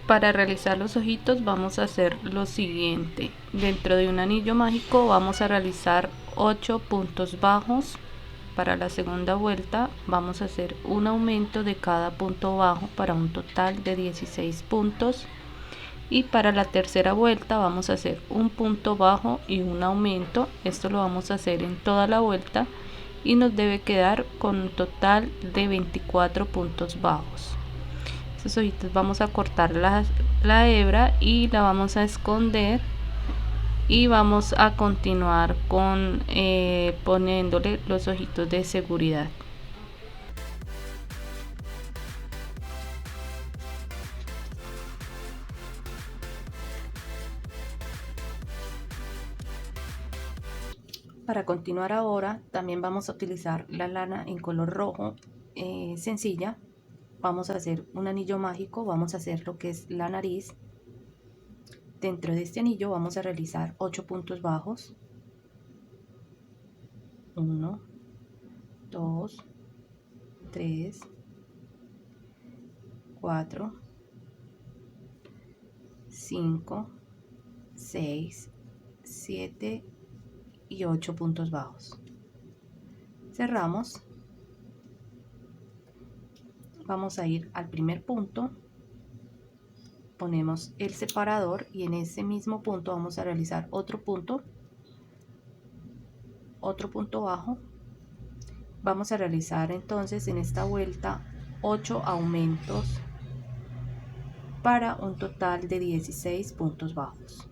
Para realizar los ojitos vamos a hacer lo siguiente. Dentro de un anillo mágico vamos a realizar 8 puntos bajos. Para la segunda vuelta vamos a hacer un aumento de cada punto bajo para un total de 16 puntos. Y para la tercera vuelta vamos a hacer un punto bajo y un aumento. Esto lo vamos a hacer en toda la vuelta y nos debe quedar con un total de 24 puntos bajos. Estos ojitos vamos a cortar la hebra y la vamos a esconder, y vamos a continuar con poniéndole los ojitos de seguridad. Para continuar ahora también vamos a utilizar la lana en color rojo sencilla. Vamos a hacer un anillo mágico, vamos a hacer lo que es la nariz. Dentro de este anillo vamos a realizar 8 puntos bajos. 1, 2, 3, 4, 5, 6, 7 y 8 puntos bajos. Cerramos. Vamos a ir al primer punto, ponemos el separador y en ese mismo punto vamos a realizar otro punto bajo. Vamos a realizar entonces en esta vuelta 8 aumentos para un total de 16 puntos bajos.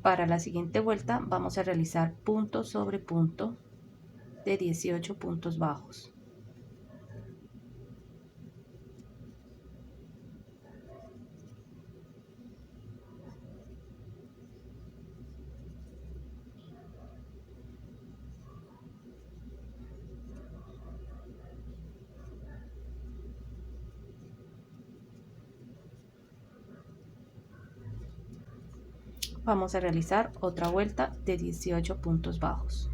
Para la siguiente vuelta vamos a realizar punto sobre punto de 18 puntos bajos. Vamos a realizar otra vuelta de 18 puntos bajos.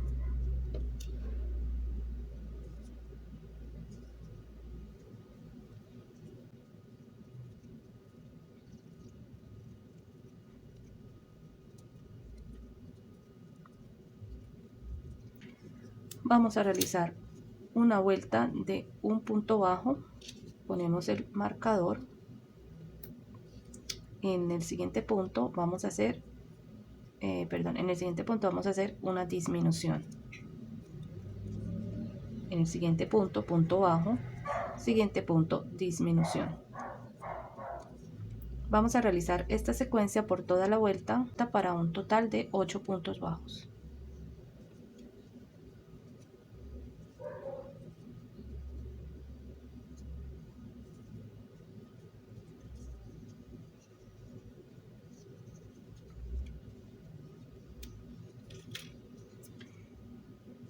Vamos a realizar una vuelta de un punto bajo, ponemos el marcador. En el siguiente punto vamos a hacer en el siguiente punto vamos a hacer una disminución. En el siguiente punto, punto bajo, siguiente punto, disminución. Vamos a realizar esta secuencia por toda la vuelta para un total de 8 puntos bajos.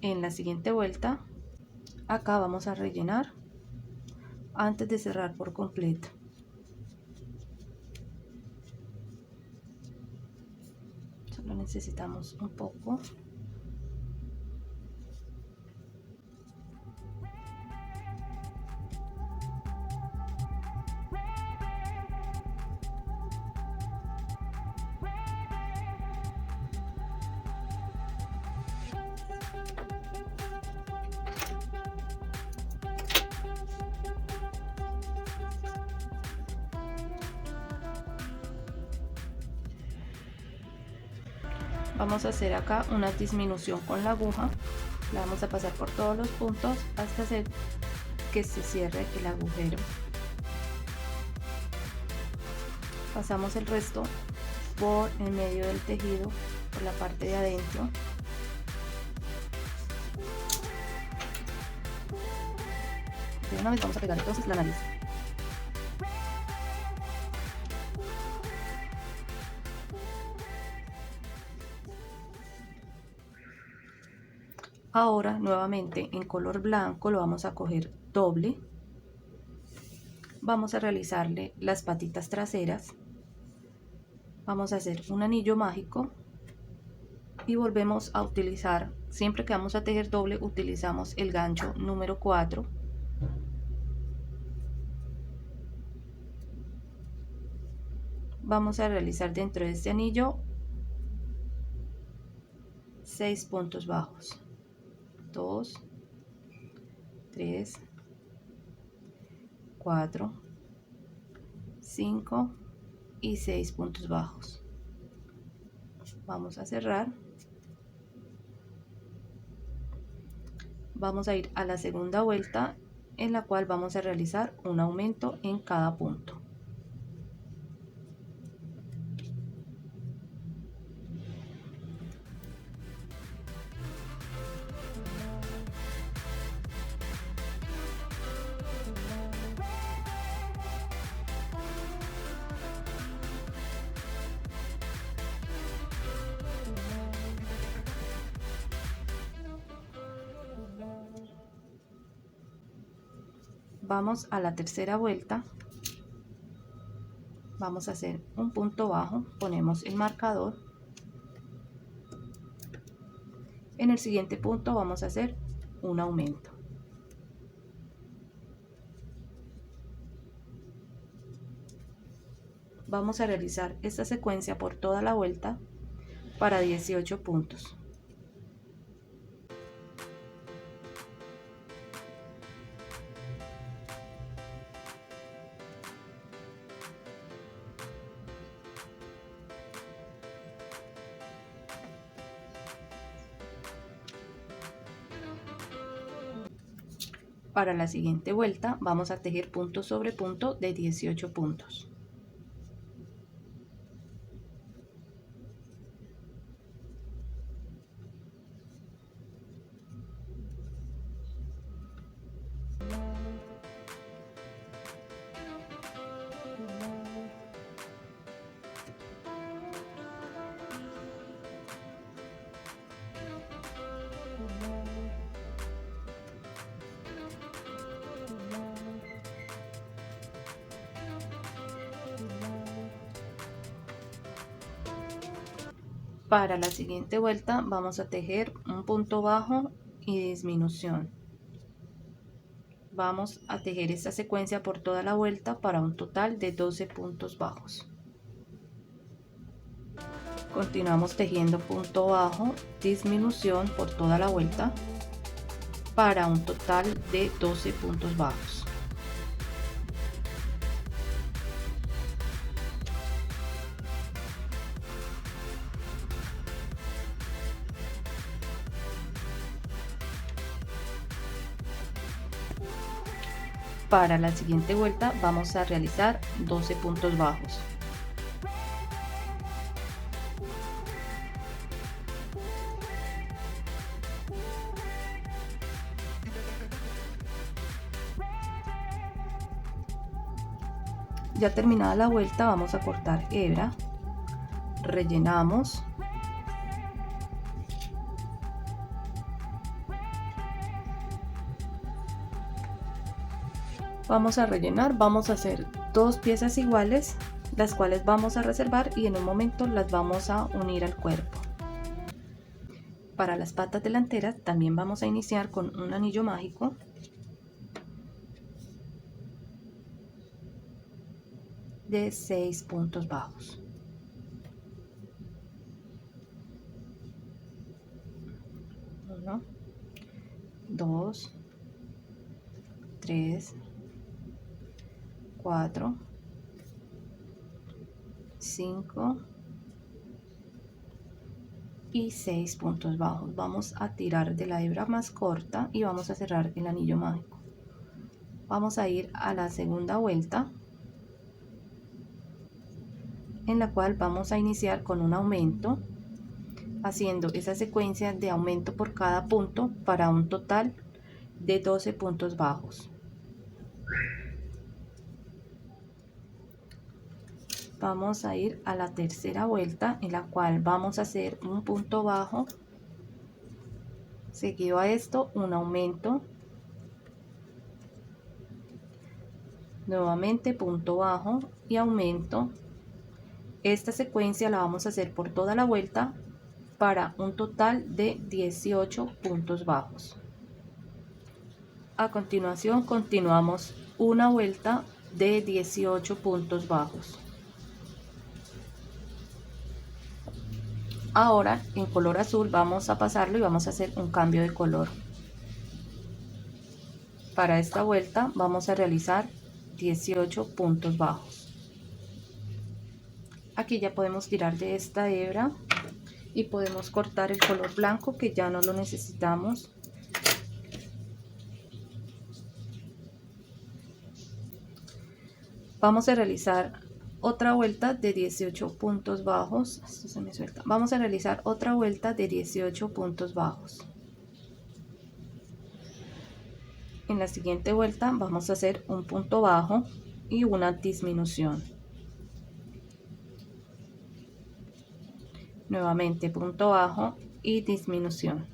En la siguiente vuelta, acá vamos a rellenar antes de cerrar por completo. Solo necesitamos un poco. Vamos a hacer acá una disminución con la aguja, la vamos a pasar por todos los puntos hasta hacer que se cierre el agujero. Pasamos el resto por el medio del tejido, por la parte de adentro. De una vez vamos a pegar entonces la nariz. Ahora nuevamente en color blanco lo vamos a coger doble. Vamos a realizarle las patitas traseras. Vamos a hacer un anillo mágico y volvemos a utilizar, siempre que vamos a tejer doble, utilizamos el gancho número 4. Vamos a realizar dentro de este anillo 6 puntos bajos. 2, 3, 4, 5 y 6 puntos bajos. Vamos a cerrar. Vamos a ir a la segunda vuelta, en la cual vamos a realizar un aumento en cada punto. Vamos a la tercera vuelta. Vamos a hacer un punto bajo, ponemos el marcador. En el siguiente punto vamos a hacer un aumento. Vamos a realizar esta secuencia por toda la vuelta para 18 puntos. Para la siguiente vuelta vamos a tejer punto sobre punto de 18 puntos. Para la siguiente vuelta vamos a tejer un punto bajo y disminución. Vamos a tejer esta secuencia por toda la vuelta para un total de 12 puntos bajos. Continuamos tejiendo punto bajo, disminución por toda la vuelta para un total de 12 puntos bajos. Para la siguiente vuelta vamos a realizar 12 puntos bajos. Ya terminada la vuelta vamos a cortar hebra, rellenamos, vamos a rellenar, vamos a hacer dos piezas iguales, las cuales vamos a reservar y en un momento las vamos a unir al cuerpo. Para las patas delanteras también vamos a iniciar con un anillo mágico. De 6 puntos bajos. 1, 2, 3, 4, 5 y 6 puntos bajos. Vamos a tirar de la hebra más corta y vamos a cerrar el anillo mágico. Vamos a ir a la segunda vuelta, en la cual vamos a iniciar con un aumento, haciendo esa secuencia de aumento por cada punto para un total de 12 puntos bajos. Vamos a ir a la tercera vuelta, en la cual vamos a hacer un punto bajo, Seguido a esto, un aumento, nuevamente punto bajo y aumento. Esta secuencia la vamos a hacer por toda la vuelta para un total de 18 puntos bajos. A continuación continuamos una vuelta de 18 puntos bajos. Ahora en color azul vamos a pasarlo y vamos a hacer un cambio de color. Para esta vuelta vamos a realizar 18 puntos bajos. Aquí ya podemos tirar de esta hebra y podemos cortar el color blanco que ya no lo necesitamos. Vamos a realizar otra vuelta de 18 puntos bajos. Esto se me suelta. Vamos a realizar otra vuelta de 18 puntos bajos. En la siguiente vuelta vamos a hacer un punto bajo y una disminución. Nuevamente punto bajo y disminución.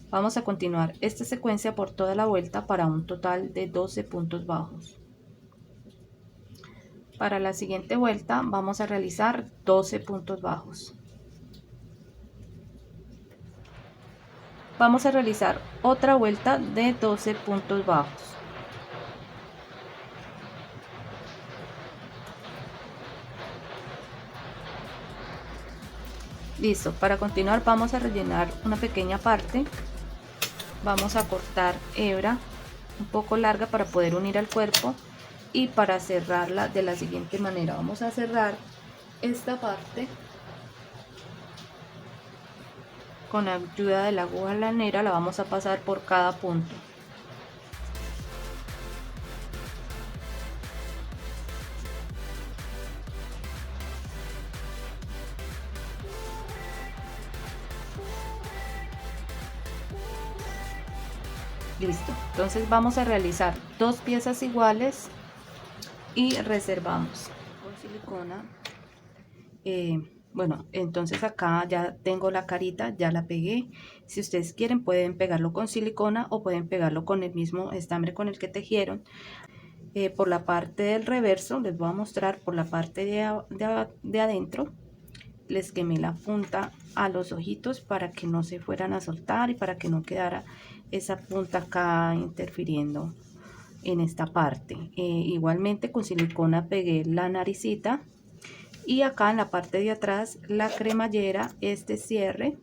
Vamos a continuar esta secuencia por toda la vuelta para un total de 12 puntos bajos. Para la siguiente vuelta vamos a realizar 12 puntos bajos. Vamos a realizar otra vuelta de 12 puntos bajos. Listo, para continuar vamos a rellenar una pequeña parte. Vamos a cortar hebra un poco larga para poder unir al cuerpo y para cerrarla de la siguiente manera. Vamos a cerrar esta parte con la ayuda de la aguja lanera, la vamos a pasar por cada punto. Listo, entonces vamos a realizar dos piezas iguales y reservamos con silicona. Bueno, entonces acá ya tengo la carita, ya la pegué. Si ustedes quieren pueden pegarlo con silicona o pueden pegarlo con el mismo estambre con el que tejieron. Por la parte del reverso les voy a mostrar, por la parte de adentro les quemé la punta a los ojitos para que no se fueran a soltar y para que no quedara esa punta acá interfiriendo en esta parte. Igualmente con silicona pegué la naricita y acá en la parte de atrás la cremallera, este cierre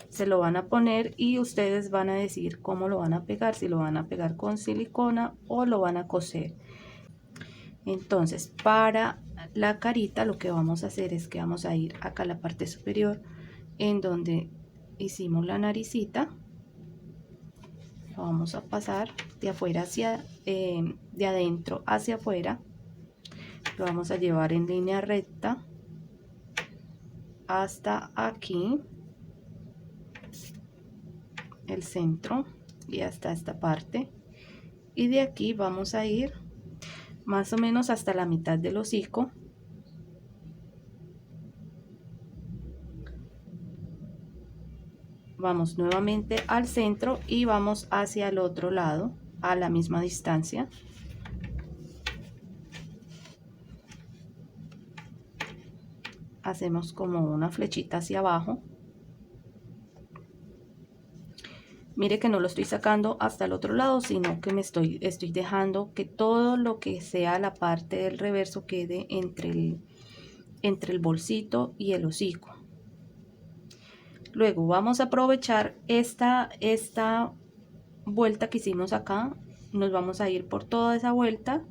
se lo van a poner y ustedes van a decidir cómo lo van a pegar, si lo van a pegar con silicona o lo van a coser. Entonces para la carita lo que vamos a hacer es que vamos a ir acá a la parte superior en donde hicimos la naricita, lo vamos a pasar de afuera hacia de adentro hacia afuera, lo vamos a llevar en línea recta hasta aquí el centro y hasta esta parte, y de aquí vamos a ir más o menos hasta la mitad del hocico. Vamos nuevamente al centro y vamos hacia el otro lado a la misma distancia. Hacemos como una flechita hacia abajo. Mire que no lo estoy sacando hasta el otro lado, sino que estoy dejando que todo lo que sea la parte del reverso quede entre el bolsito y el hocico. Luego vamos a aprovechar esta vuelta que hicimos acá, nos vamos a ir por toda esa vuelta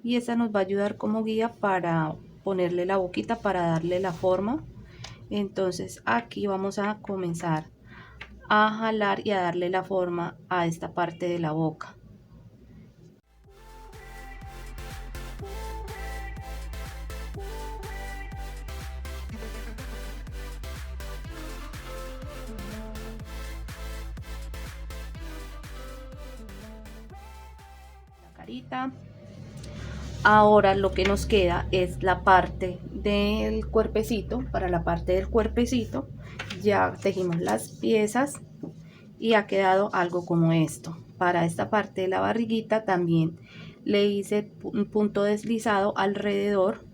y esa nos va a ayudar como guía para ponerle la boquita, para darle la forma. Entonces aquí vamos a comenzar a jalar y a darle la forma a esta parte de la boca. La carita. Ahora lo que nos queda es la parte del cuerpecito. Para la parte del cuerpecito ya tejimos las piezas y ha quedado algo como esto. Para esta parte de la barriguita también le hice un punto deslizado alrededor.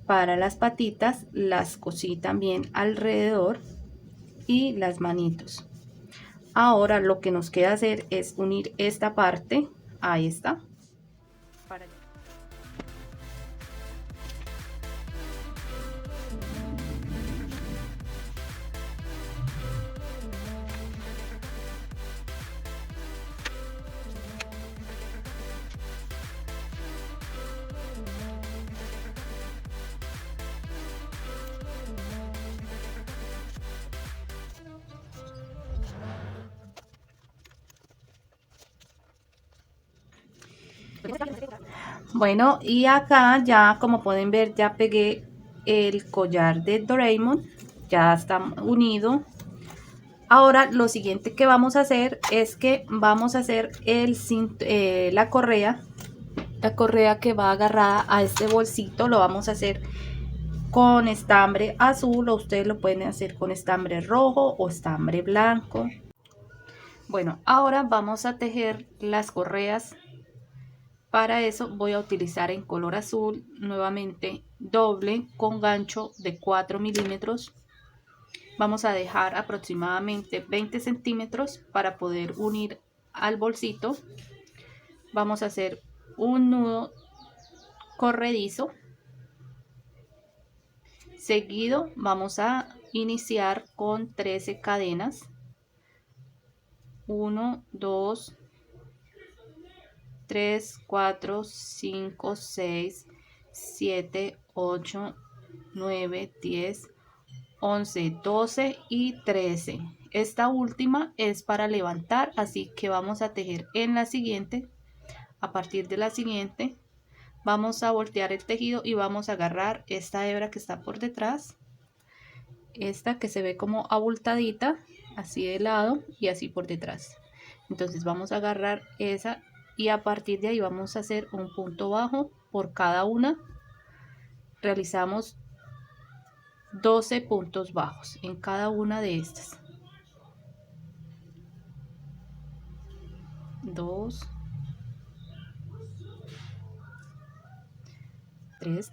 Para las patitas las cosí también alrededor y las manitos. Ahora lo que nos queda hacer es unir esta parte a esta. Bueno, y acá ya como pueden ver ya pegué el collar de Doraemon, ya está unido. Ahora lo siguiente que vamos a hacer es que vamos a hacer la correa que va agarrada a este bolsito. Lo vamos a hacer con estambre azul, o ustedes lo pueden hacer con estambre rojo o estambre blanco. Bueno, ahora vamos a tejer las correas. Para eso voy a utilizar en color azul nuevamente doble con gancho de 4 milímetros. Vamos a dejar aproximadamente 20 centímetros para poder unir al bolsito. Vamos a hacer un nudo corredizo. Seguido vamos a iniciar con 13 cadenas. 1, 2, 3, 4, 5, 6, 7, 8, 9, 10, 11, 12 y 13. Esta última es para levantar, así que vamos a tejer en la siguiente. A partir de la siguiente vamos a voltear el tejido y vamos a agarrar esta hebra que está por detrás, esta que se ve como abultadita, así de lado y así por detrás. Entonces vamos a agarrar esa y a partir de ahí vamos a hacer un punto bajo por cada una. Realizamos 12 puntos bajos en cada una de estas. 2, 3,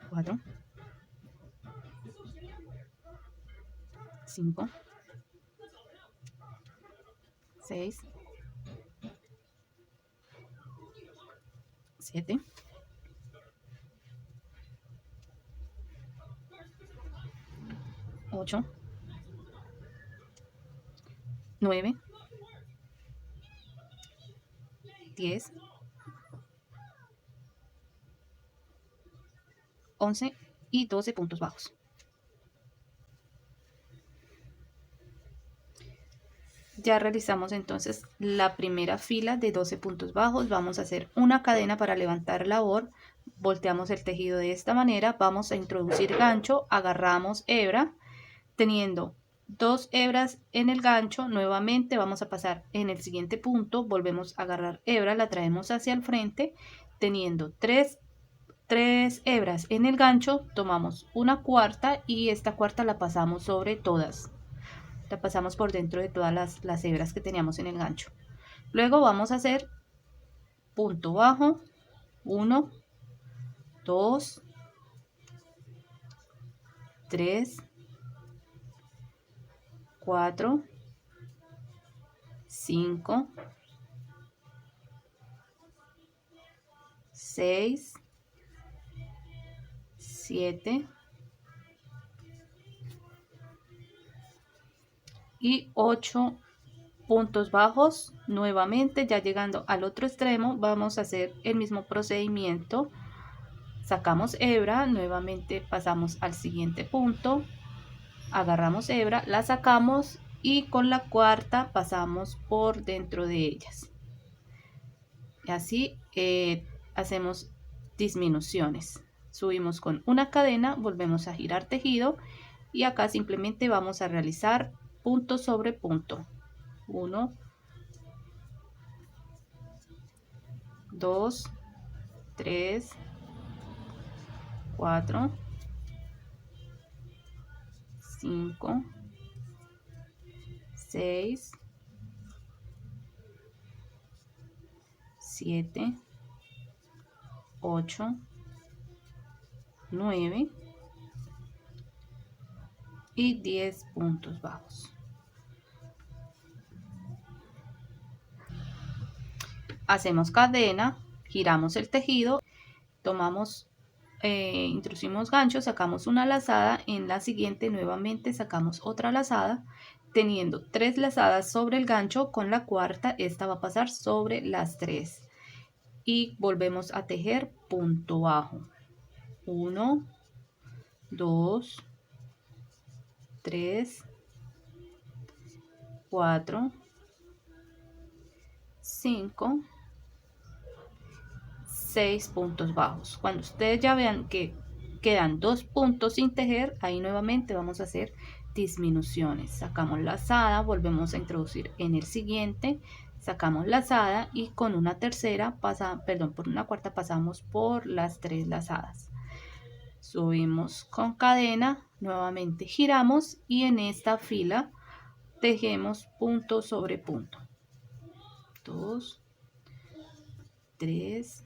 4, 5, 6, 7, 8, 9, 10, 11 y 12 puntos bajos. Ya realizamos entonces la primera fila de 12 puntos bajos. Vamos a hacer una cadena para levantar labor. Volteamos el tejido de esta manera. Vamos a introducir gancho, agarramos hebra, teniendo 2 hebras en el gancho. Nuevamente vamos a pasar en el siguiente punto, volvemos a agarrar hebra, la traemos hacia el frente, teniendo 3 hebras en el gancho, tomamos una cuarta y esta cuarta la pasamos sobre todas. La pasamos por dentro de todas las hebras que teníamos en el gancho. Luego vamos a hacer punto bajo, 1, 2, 3, 4, 5, 6, 7 y 8 puntos bajos. Nuevamente, ya llegando al otro extremo, vamos a hacer el mismo procedimiento. Sacamos hebra, nuevamente pasamos al siguiente punto, agarramos hebra, la sacamos y con la cuarta pasamos por dentro de ellas. Y así hacemos disminuciones. Subimos con una cadena, volvemos a girar tejido y acá simplemente vamos a realizar punto sobre punto. 1, 2, 3, 4, 5, 6, 7, 8, 9 y 10 puntos bajos. Hacemos cadena, giramos el tejido, tomamos, introducimos gancho, sacamos una lazada, en la siguiente nuevamente sacamos otra lazada, teniendo 3 lazadas sobre el gancho. Con la cuarta esta va a pasar sobre las 3 y volvemos a tejer punto bajo. 1, 2, 3, 4, 5, 6 puntos bajos. Cuando ustedes ya vean que quedan 2 puntos sin tejer, ahí nuevamente vamos a hacer disminuciones. Sacamos lazada, volvemos a introducir en el siguiente, sacamos lazada y con una tercera por una cuarta pasamos por las 3 lazadas. Subimos con cadena, nuevamente giramos y en esta fila tejemos punto sobre punto. 2, 3,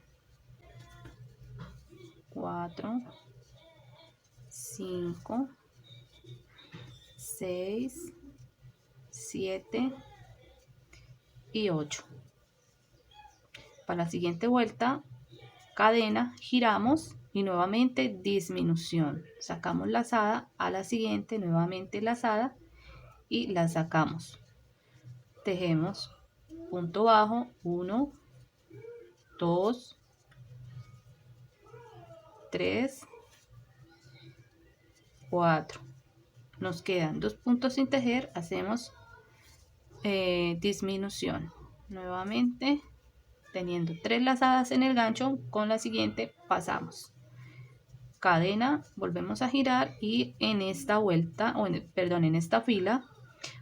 4, 5, 6, 7 y 8. Para la siguiente vuelta, cadena, giramos y nuevamente disminución. Sacamos lazada, a la siguiente nuevamente lazada y la sacamos. Tejemos punto bajo, 1, 2, 3, 4. Nos quedan 2 puntos sin tejer, hacemos disminución. Nuevamente, teniendo 3 lazadas en el gancho, con la siguiente pasamos. Cadena, volvemos a girar y en esta vuelta, en esta fila,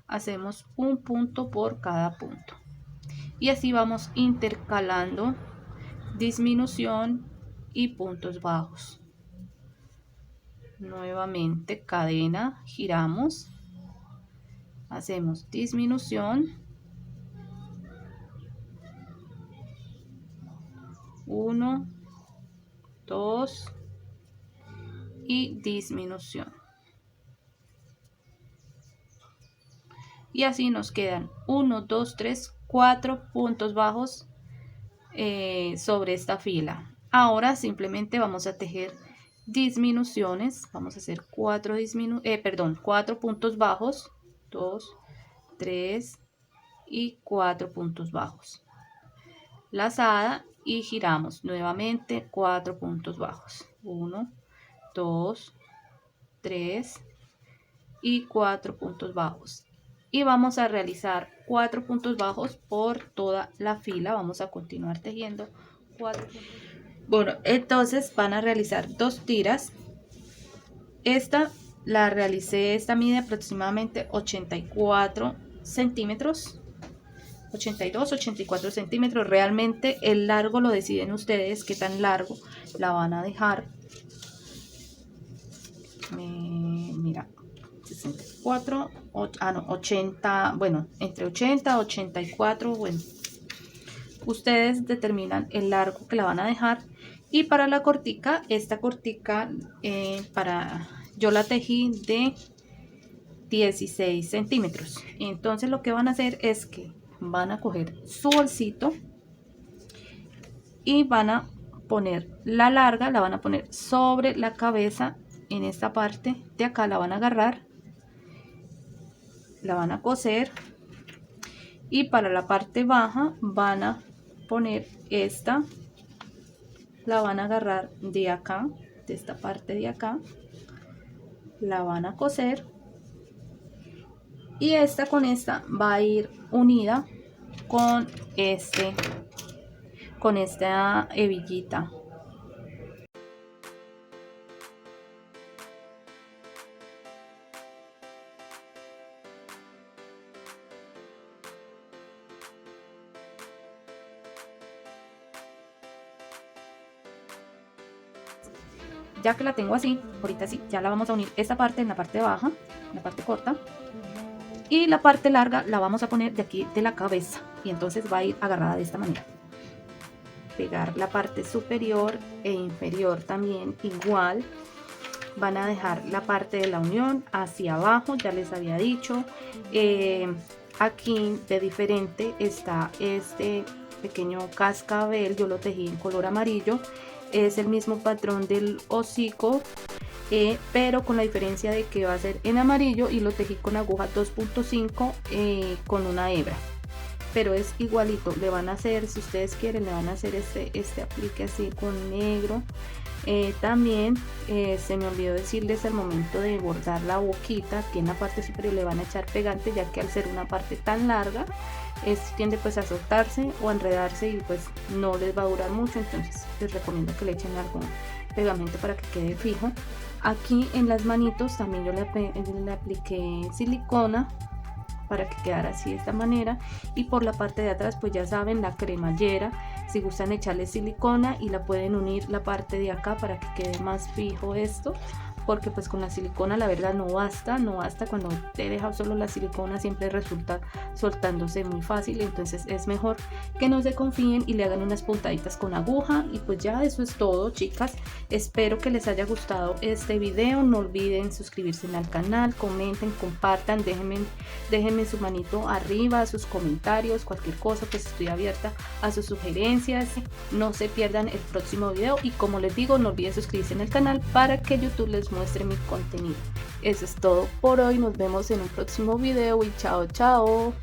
hacemos un punto por cada punto. Y así vamos intercalando disminución y puntos bajos. Nuevamente cadena, giramos, hacemos disminución, 1, 2 y disminución. Y así nos quedan 1, 2, 3, 4 puntos bajos sobre esta fila. Ahora simplemente vamos a tejer disminuciones. Vamos a hacer 4 puntos bajos, 2, 3 y 4 puntos bajos. Lazada y giramos nuevamente 4 puntos bajos. 1, 2, 3 y 4 puntos bajos. Y vamos a realizar 4 puntos bajos por toda la fila. Vamos a continuar tejiendo 4 puntos. Bueno, entonces van a realizar 2 tiras. Esta la realicé, esta mide aproximadamente 84 centímetros. 82, 84 centímetros. Realmente el largo lo deciden ustedes, qué tan largo la van a dejar. Mira, 64, 80, bueno, entre 80 y 84, bueno, ustedes determinan el largo que la van a dejar. Y para la cortica, esta cortica yo la tejí de 16 centímetros. Entonces lo que van a hacer es que van a coger su bolsito y van a poner la larga, la van a poner sobre la cabeza. En esta parte de acá la van a agarrar, la van a coser y para la parte baja van a poner esta, la van a agarrar de acá, de esta parte de acá, la van a coser y esta con esta va a ir unida con esta hebillita. Ya que la tengo así, ahorita sí, ya la vamos a unir esta parte en la parte baja, en la parte corta, y la parte larga la vamos a poner de aquí de la cabeza, y entonces va a ir agarrada de esta manera. Pegar la parte superior e inferior también igual. Van a dejar la parte de la unión hacia abajo, ya les había dicho. Aquí de diferente está este pequeño cascabel, yo lo tejí en color amarillo. Es el mismo patrón del hocico, pero con la diferencia de que va a ser en amarillo y lo tejí con aguja 2.5 con una hebra. Pero es igualito, le van a hacer, si ustedes quieren, le van a hacer este aplique así con negro. También se me olvidó decirles al momento de bordar la boquita, que en la parte superior le van a echar pegante, ya que al ser una parte tan larga tiende pues a soltarse o a enredarse y pues no les va a durar mucho. Entonces les recomiendo que le echen algún pegamento para que quede fijo. Aquí en las manitos también yo le apliqué silicona para que quedara así de esta manera, y por la parte de atrás pues ya saben, la cremallera, si gustan echarle silicona y la pueden unir la parte de acá para que quede más fijo esto, porque pues con la silicona la verdad no basta, cuando te deja solo la silicona siempre resulta soltándose muy fácil. Entonces es mejor que no se confíen y le hagan unas puntaditas con aguja. Y pues ya eso es todo, chicas. Espero que les haya gustado este video. No olviden suscribirse al canal, comenten, compartan, déjenme su manito arriba, sus comentarios, cualquier cosa, pues estoy abierta a sus sugerencias. No se pierdan el próximo video, y como les digo, no olviden suscribirse al canal para que YouTube les muestre mi contenido. Eso es todo por hoy, nos vemos en un próximo video y chao chao.